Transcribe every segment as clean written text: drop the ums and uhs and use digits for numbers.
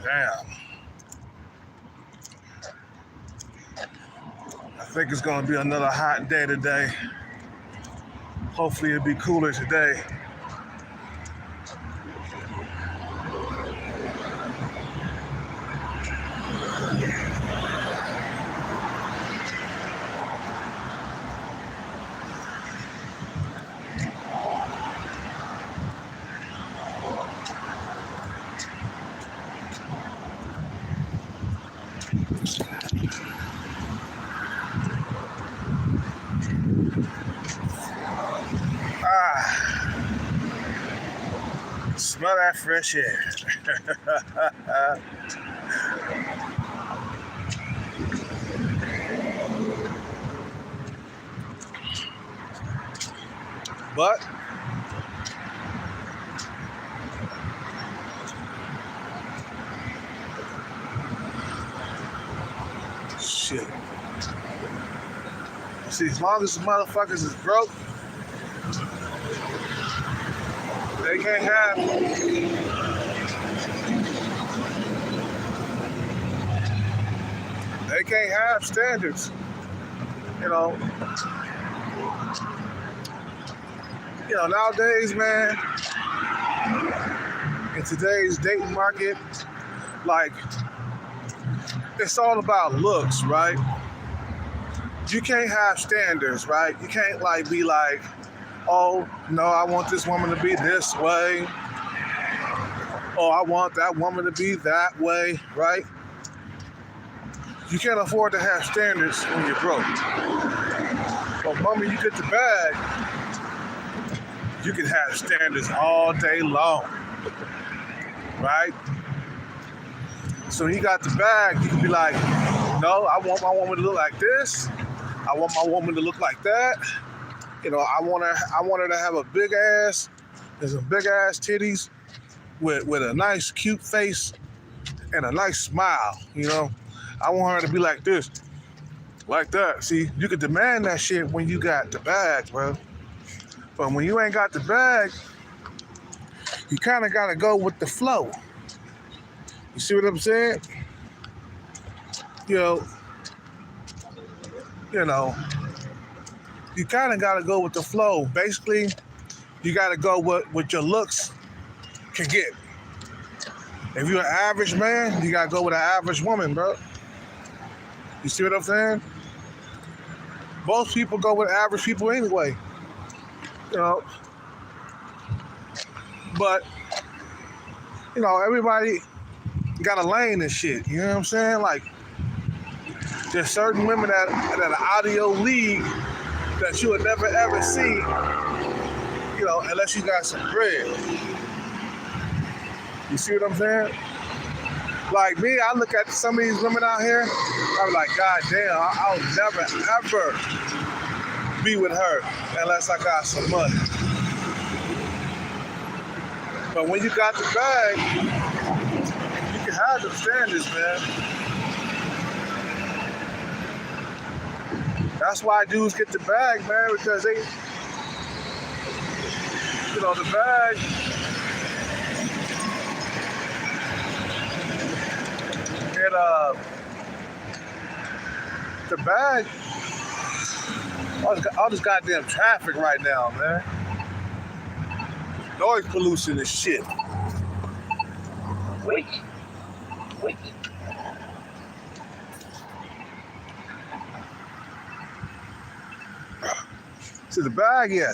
Damn. I think it's gonna be another hot day today. Hopefully it'll be cooler today. Smell that fresh air. But shit. See, as long as the motherfuckers is broke, they can't have standards. Nowadays, man, in today's dating market, like, it's all about looks, right? You can't have standards, right? You can't be like, oh, no, I want this woman to be this way. Oh, I want that woman to be that way, right? You can't afford to have standards when you're broke. But the moment you get the bag, you can have standards all day long, right? So when you got the bag, you can be like, no, I want my woman to look like this. I want my woman to look like that. I want her to have a big ass and some big ass titties with a nice cute face and a nice smile. I want her to be like this, like that. See, you can demand that shit when you got the bag, bro. But when you ain't got the bag, you kind of got to go with the flow. You see what I'm saying? You kind of got to go with the flow. Basically, you got to go with your looks can get. If you're an average man, you got to go with an average woman, bro. You see what I'm saying? Most people go with average people anyway. But, everybody got a lane and shit. You know what I'm saying? Like, there's certain women that are out of your league that you would never ever see, unless you got some bread. You see what I'm saying? Like me, I look at some of these women out here, I'm like, God damn, I'll never ever be with her unless I got some money. But when you got the bag, you can have them standards, man. That's why dudes get the bag, man, because they, the bag, all this goddamn traffic right now, man. Noise pollution and shit. Wait. See, the bag, yeah.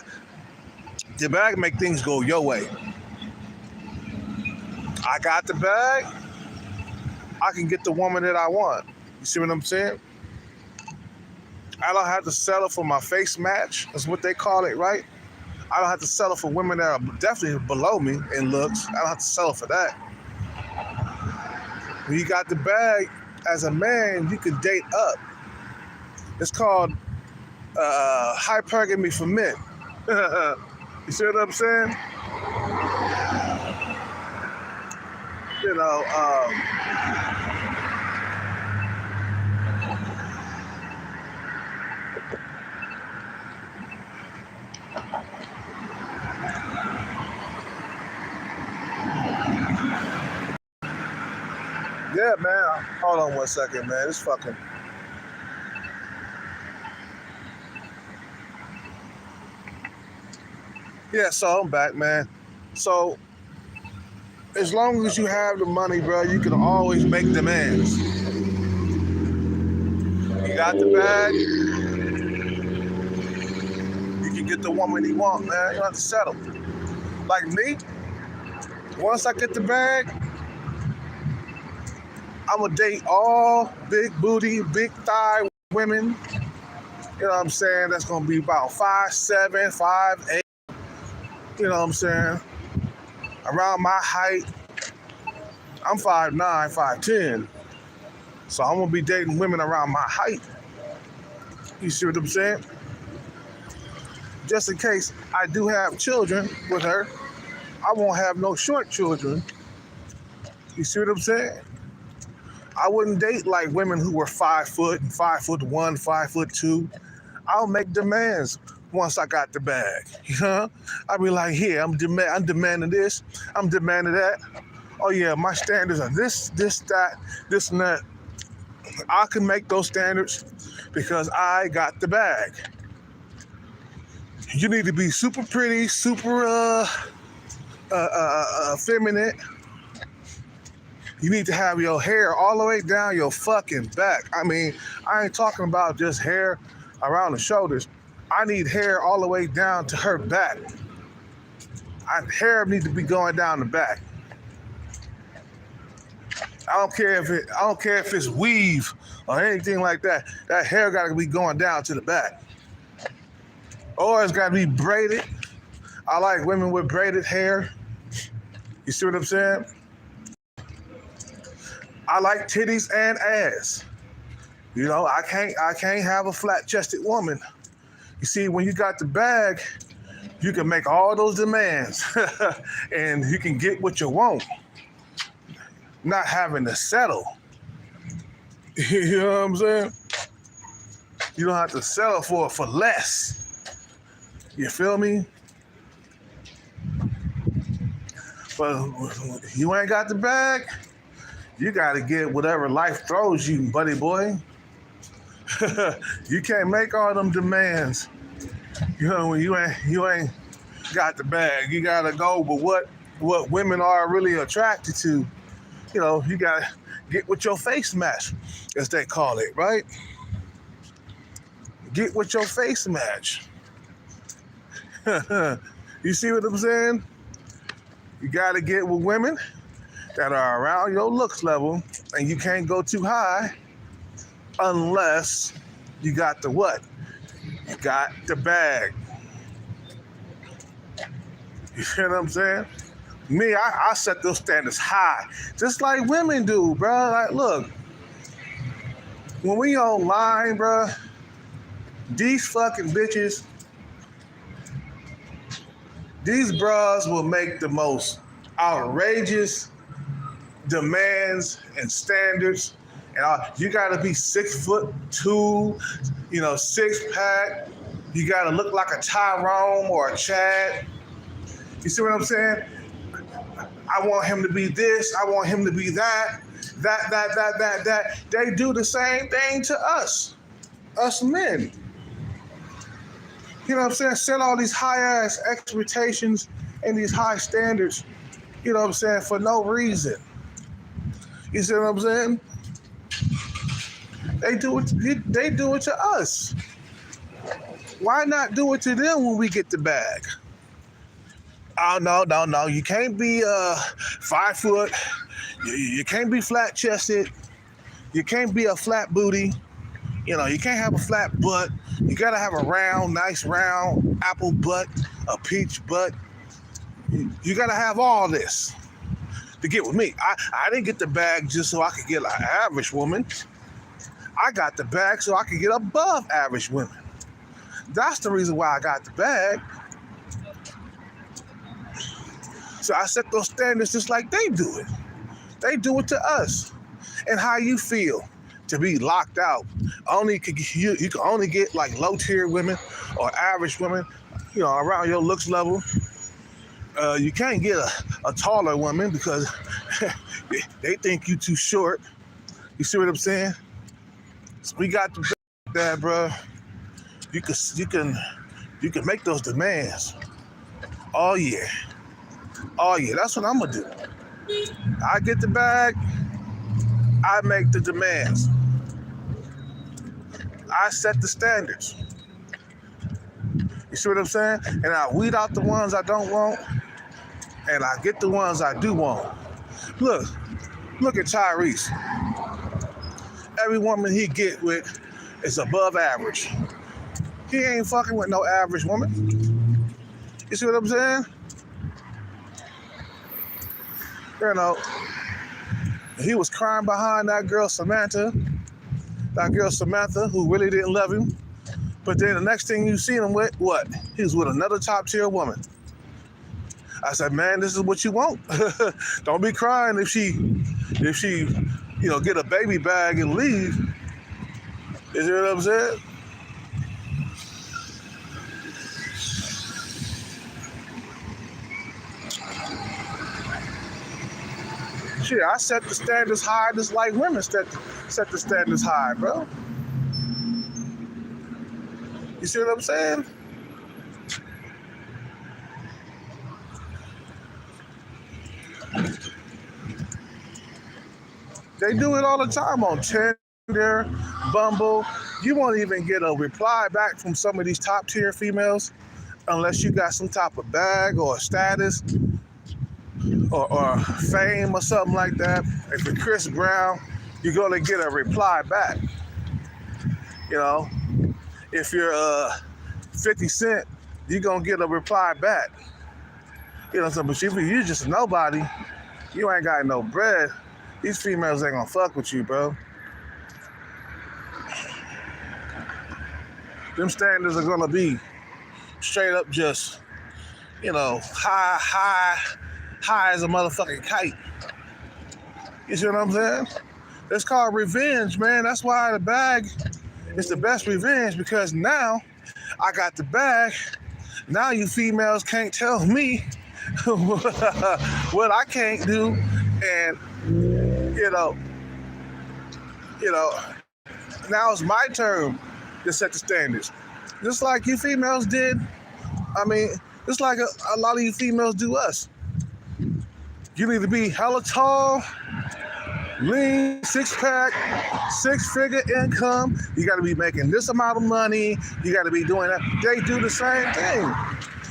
The bag make things go your way. I got the bag. I can get the woman that I want. You see what I'm saying? I don't have to settle for my face match. That's what they call it, right? I don't have to settle for women that are definitely below me in looks. I don't have to settle for that. When you got the bag, as a man, you can date up. It's called hypergamy for men. You see what I'm saying? Yeah, man. Hold on 1 second, man. It's fucking. Yeah, so I'm back, man. So as long as you have the money, bro, you can always make demands. You got the bag, you can get the woman you want, man. You don't have to settle. Like me, once I get the bag, I'm gonna date all big booty, big thigh women. You know what I'm saying? That's gonna be about 5'7", 5'8". You know what I'm saying? Around my height. I'm 5'9", 5'10". So I'm gonna be dating women around my height. You see what I'm saying? Just in case I do have children with her, I won't have no short children. You see what I'm saying? I wouldn't date like women who were 5 foot and 5'1", 5'2". I'll make demands once I got the bag. You know? I'll be like, here, I'm demanding this, I'm demanding that. Oh yeah, my standards are this, that, this, and that. I can make those standards because I got the bag. You need to be super pretty, super feminine. You need to have your hair all the way down your fucking back. I mean, I ain't talking about just hair around the shoulders. I need hair all the way down to her back. Hair needs to be going down the back. I don't care if it's weave or anything like that. That hair got to be going down to the back. Or it's got to be braided. I like women with braided hair. You see what I'm saying? I like titties and ass. You know, I can't have a flat-chested woman. You see, when you got the bag, you can make all those demands and you can get what you want. Not having to settle. You know what I'm saying? You don't have to settle for less. You feel me? But you ain't got the bag, you gotta get whatever life throws you, buddy boy. You can't make all them demands. You know, when you ain't got the bag. You gotta go with what women are really attracted to. You know, you gotta get with your face match, as they call it, right? Get with your face match. You see what I'm saying? You gotta get with women that are around your looks level, and you can't go too high unless you got the what? You got the bag. You see what I'm saying? Me, I set those standards high, just like women do, bro. Like, look, when we online, bro, these fucking bitches, these bras will make the most outrageous demands and standards. And you gotta be 6'2", you know, 6-pack. You gotta look like a Tyrone or a Chad. You see what I'm saying? I want him to be this. I want him to be that. That. They do the same thing to us men. You know what I'm saying? Set all these high-ass expectations and these high standards, you know what I'm saying, for no reason. You see what I'm saying? They do it to us. Why not do it to them when we get the bag? Oh, no. You can't be 5 foot. You can't be flat-chested. You can't be a flat booty. You know, you can't have a flat butt. You gotta have a nice round apple butt, a peach butt. You gotta have all this to get with me. I didn't get the bag just so I could get an average woman. I got the bag so I could get above average women. That's the reason why I got the bag. So I set those standards just like they do it. They do it to us. And how you feel to be locked out. You can only get like low tier women or average women, you know, around your looks level. You can't get a taller woman because They think you too short. You see what I'm saying? So we got the that, bro. You can make those demands. Oh yeah. Oh yeah. That's what I'm gonna do. I get the bag. I make the demands. I set the standards. You see what I'm saying? And I weed out the ones I don't want, and I get the ones I do want. Look at Tyrese. Every woman he get with is above average. He ain't fucking with no average woman. You see what I'm saying? You know, he was crying behind that girl Samantha who really didn't love him. But then the next thing you see him with, what? He was with another top tier woman. I said, man, this is what you want. Don't be crying if she, get a baby bag and leave. You see what I'm saying? Shit, I set the standards high just like women set the standards high, bro. You see what I'm saying? They do it all the time on Tinder, Bumble. You won't even get a reply back from some of these top tier females unless you got some type of bag or status or fame or something like that. If you're Chris Brown, you're gonna get a reply back. You know, if you're 50 Cent, you're gonna get a reply back. You know, but if you're just a nobody, you ain't got no bread, these females ain't gonna fuck with you, bro. Them standards are gonna be straight up just, high as a motherfucking kite. You see what I'm saying? It's called revenge, man. That's why the bag is the best revenge, because now I got the bag. Now you females can't tell me what I can't do, and now it's my turn to set the standards. Just like you females did. I mean, just like a lot of you females do us. You need to be hella tall, lean, six-pack, six-figure income. You got to be making this amount of money. You got to be doing that. They do the same thing.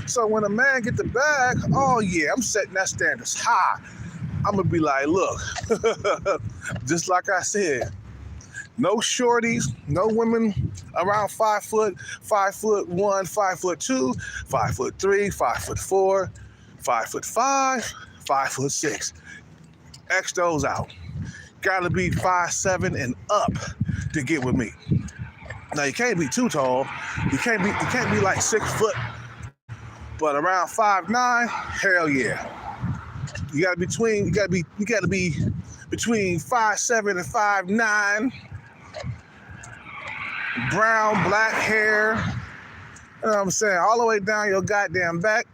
So when a man get the bag, oh yeah, I'm setting that standards high. I'm going to be like, look, just like I said, no shorties, no women around 5 foot, 5'1", 5'2", 5'3", 5'4", 5'5", 5'6". X those out. Gotta be 5'7" and up to get with me. Now you can't be too tall. You can't be like 6 foot. But around 5'9", hell yeah. You gotta be between 5'7" and 5'9". Brown, black hair. You know what I'm saying? All the way down your goddamn back.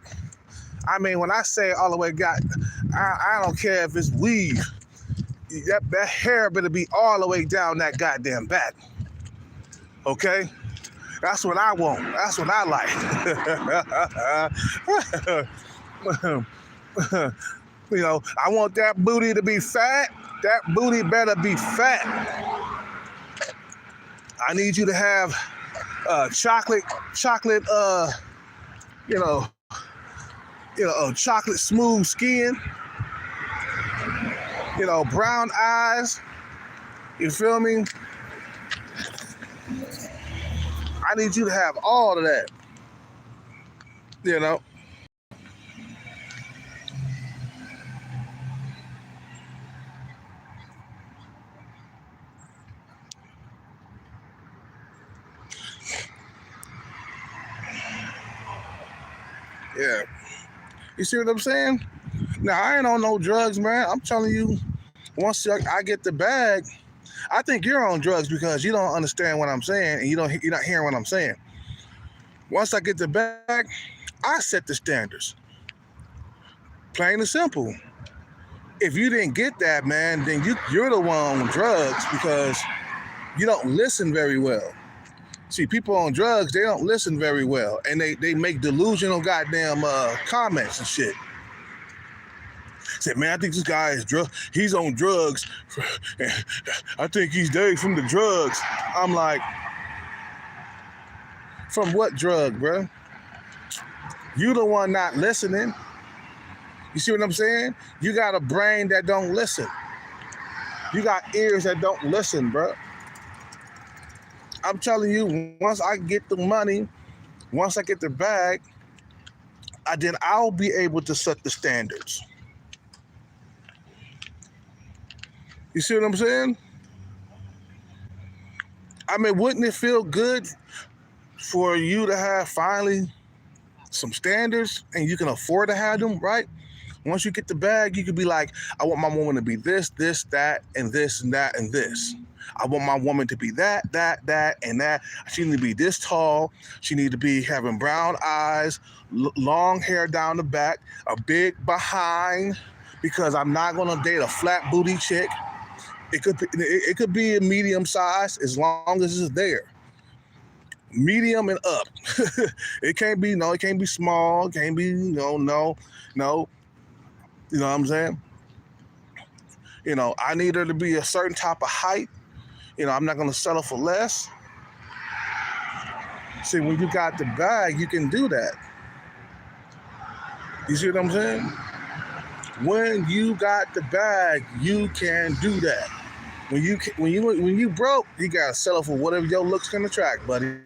I mean, when I say all the way I don't care if it's weave. That hair better be all the way down that goddamn back. Okay? That's what I want. That's what I like. I want that booty to be fat. That booty better be fat. I need you to have chocolate, chocolate smooth skin. Brown eyes. You feel me? I need you to have all of that. Yeah. You see what I'm saying? Now, I ain't on no drugs, man. I'm telling you, once I get the bag, I think you're on drugs because you don't understand what I'm saying and you're not hearing what I'm saying. Once I get the bag, I set the standards. Plain and simple. if you didn't get that, man, then you're the one on drugs because you don't listen very well. See, people on drugs, they don't listen very well, and they make delusional goddamn comments and shit. Said, man, I think this guy is he's on drugs. I think he's dead from the drugs. I'm like, from what drug, bro? You the one not listening. You see what I'm saying? You got a brain that don't listen. You got ears that don't listen, bro. I'm telling you, once I get the money, once I get the bag, then I'll be able to set the standards. You see what I'm saying? I mean, wouldn't it feel good for you to have finally some standards and you can afford to have them, right? Once you get the bag, you could be like, I want my woman to be this, that, and this, and that, and this. I want my woman to be that, and that. She need to be this tall. She need to be having brown eyes, long hair down the back, a big behind, because I'm not going to date a flat booty chick. It could be a medium size as long as it's there. Medium and up. It can't be small. It can't be, no. You know what I'm saying? I need her to be a certain type of height. I'm not going to settle for less. See, when you got the bag, you can do that. You see what I'm saying? When you got the bag, you can do that. When you broke, you gotta settle for whatever your looks can attract, buddy.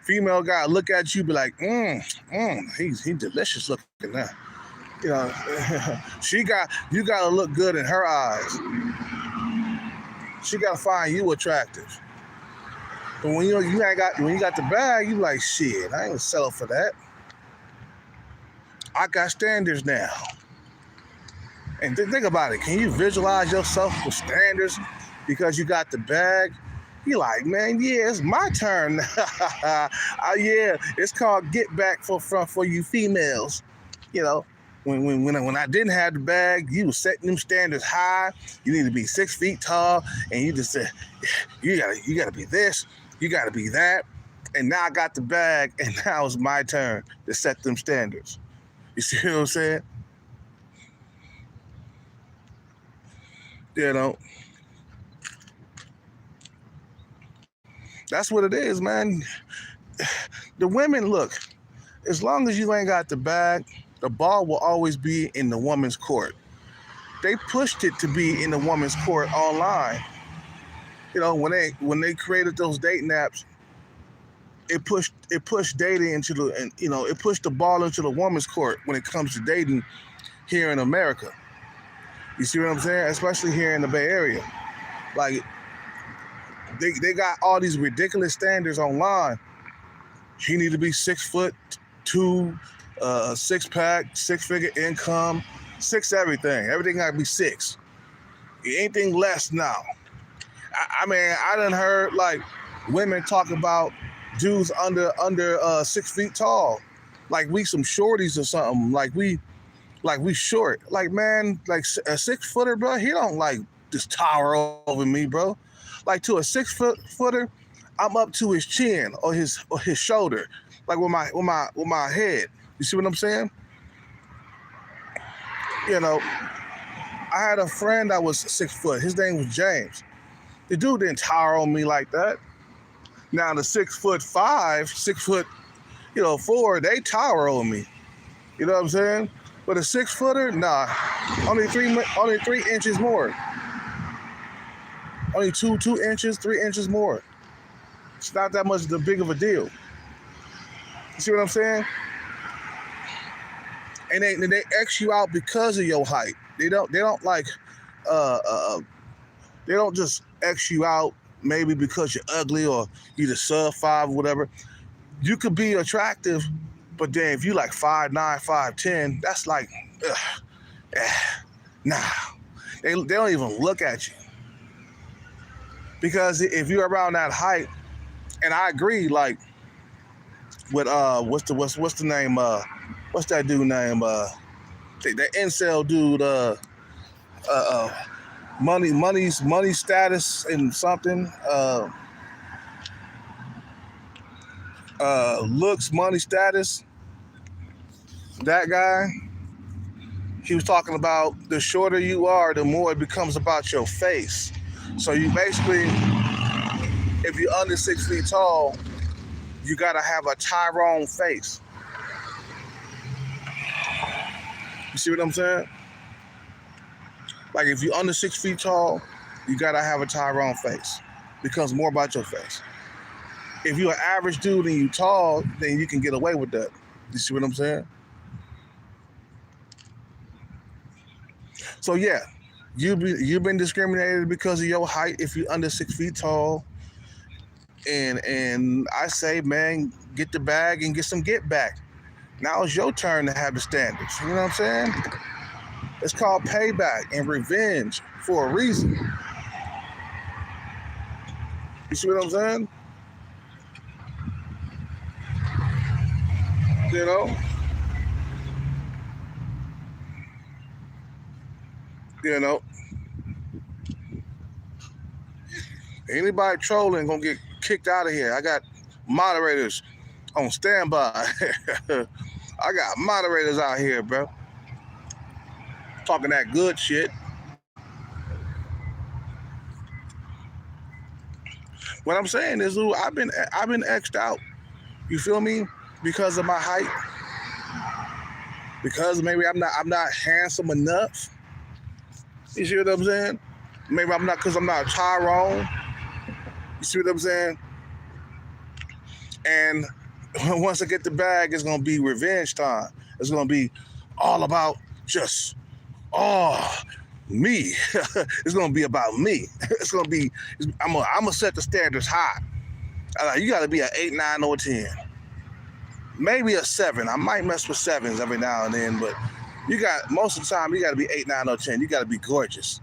Female guy look at you, be like, he's delicious looking now. You gotta look good in her eyes. She gotta find you attractive. But when you got the bag, you like, shit, I ain't gonna settle for that. I got standards now. And think about it. Can you visualize yourself with standards because you got the bag? You're like, man, yeah, it's my turn. Yeah, it's called get back for you females. When I didn't have the bag, you was setting them standards high. You need to be 6 feet tall, and you just said, you gotta be this, you gotta be that. And now I got the bag, and now it's my turn to set them standards. You see what I'm saying? That's what it is, man. The women, look, as long as you ain't got the bag, the ball will always be in the woman's court. They pushed it to be in the woman's court online. When they created those dating apps, it pushed dating into it pushed the ball into the woman's court when it comes to dating here in America. You see what I'm saying? Especially here in the Bay Area. Like, they got all these ridiculous standards online. He need to be 6'2", 6-pack, 6-figure income, 6 everything. Everything got to be 6. Anything less now. I mean, I done heard like women talk about dudes under 6 feet tall, like we some shorties or something. Like we short. Like, man, like a 6-footer, bro. He don't like just tower over me, bro. Like, to a 6-footer, I'm up to his chin or his shoulder, like with my head. You see what I'm saying? I had a friend that was 6 foot. His name was James. The dude didn't tower on me like that. Now the 6'5", 6'4", they tower on me. You know what I'm saying? But a 6-footer, nah, only 3 inches more. Only 2 inches, 3 inches more. It's not that much big of a deal. You see what I'm saying? And they X you out because of your height. They don't like they don't just X you out maybe because you're ugly or you the sub 5 or whatever. You could be attractive, but then if you like 5'9", 5'10", that's like, nah. They don't even look at you. Because if you're around that height, and I agree, like with what's the name? what's that dude name? That incel dude. Money status and something. Looks, money status. That guy. He was talking about the shorter you are, the more it becomes about your face. So you basically, if you're under 6 feet tall, you gotta have a Tyrone face. You see what I'm saying? Like if you're under 6 feet tall, you gotta have a Tyrone face. It becomes more about your face. If you're an average dude and you tall, then you can get away with that. You see what I'm saying? So yeah, you've been discriminated because of your height if you're under 6 feet tall. And I say, man, get the bag and get some get back. Now it's your turn to have the standards. You know what I'm saying? It's called payback and revenge for a reason. You see what I'm saying? You know? You know? Anybody trolling gonna get kicked out of here. I got moderators on standby. I got moderators out here, bro. Talking that good shit. What I'm saying is, Lou, I've been X'd out. You feel me? Because of my height. Because maybe I'm not handsome enough. You see what I'm saying? Maybe I'm not, because I'm not a Tyrone. You see what I'm saying? And once I get the bag, it's gonna be revenge time. It's gonna be all about just me. It's gonna be about me. It's gonna be. I'm gonna set the standards high. You gotta be an 8, 9, or 10. Maybe a 7. I might mess with 7s every now and then, but most of the time you gotta be 8, 9, or 10. You gotta be gorgeous.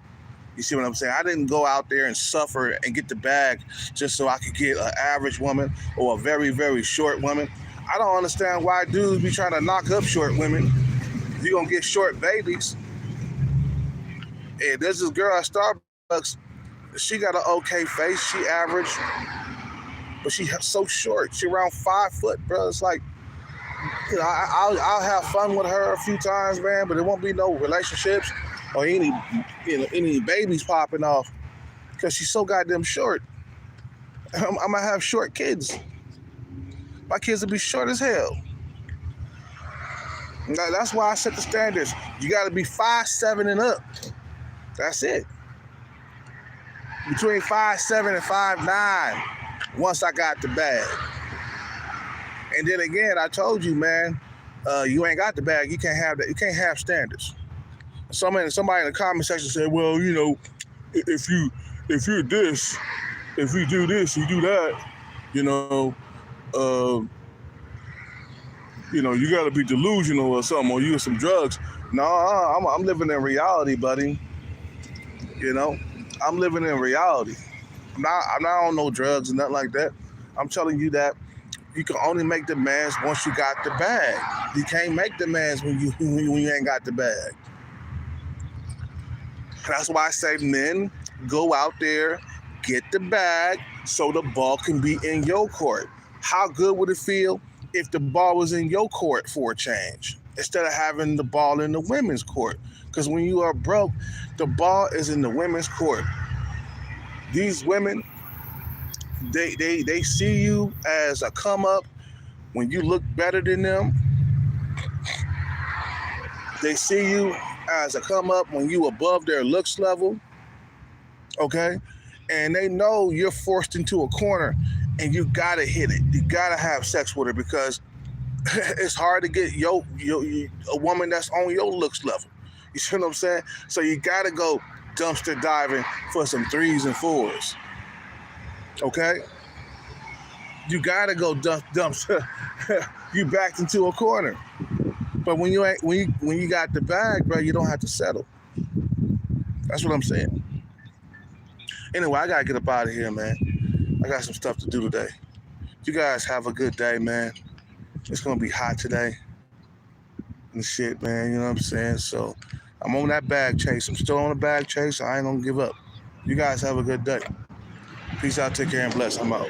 You see what I'm saying? I didn't go out there and suffer and get the bag just so I could get an average woman or a very, very short woman. I don't understand why dudes be trying to knock up short women. You're going to get short babies. Hey, there's this girl at Starbucks. She got an okay face. She average. But she's so short. She around 5 foot, bro. It's like, you know, I'll have fun with her a few times, man, but it won't be no relationships or any babies popping off because she's so goddamn short. I'm gonna have short kids. My kids will be short as hell. Now, that's why I set the standards. You gotta be 5'7" and up. That's it. Between 5'7" and 5'9" once I got the bag. And then again, I told you, man, you ain't got the bag, you can't have that. You can't have standards. Somebody in the comment section said, well, you know, if you do this, you do that, you got to be delusional or something, or use some drugs. No, I'm living in reality, buddy. You know, I'm living in reality. I'm not on no drugs and nothing like that. I'm telling you that you can only make demands once you got the bag. You can't make demands when you ain't got the bag. That's why I say, men, go out there, get the bag so the ball can be in your court. How good would it feel if the ball was in your court for a change instead of having the ball in the women's court? Because when you are broke, the ball is in the women's court. These women, they see you as a come up when you look better than them. They see you as a come up when you above their looks level, okay? And they know you're forced into a corner and you gotta hit it. You gotta have sex with her because it's hard to get a woman that's on your looks level. You see what I'm saying? So you gotta go dumpster diving for some 3s and 4s, okay? You gotta go dumpster. You backed into a corner. But when you got the bag, bro, you don't have to settle. That's what I'm saying. Anyway, I gotta get up out of here, man. I got some stuff to do today. You guys have a good day, man. It's gonna be hot today. and shit, man. You know what I'm saying? So I'm on that bag chase. I'm still on the bag chase. I ain't gonna give up. You guys have a good day. Peace out, take care, and bless. I'm out.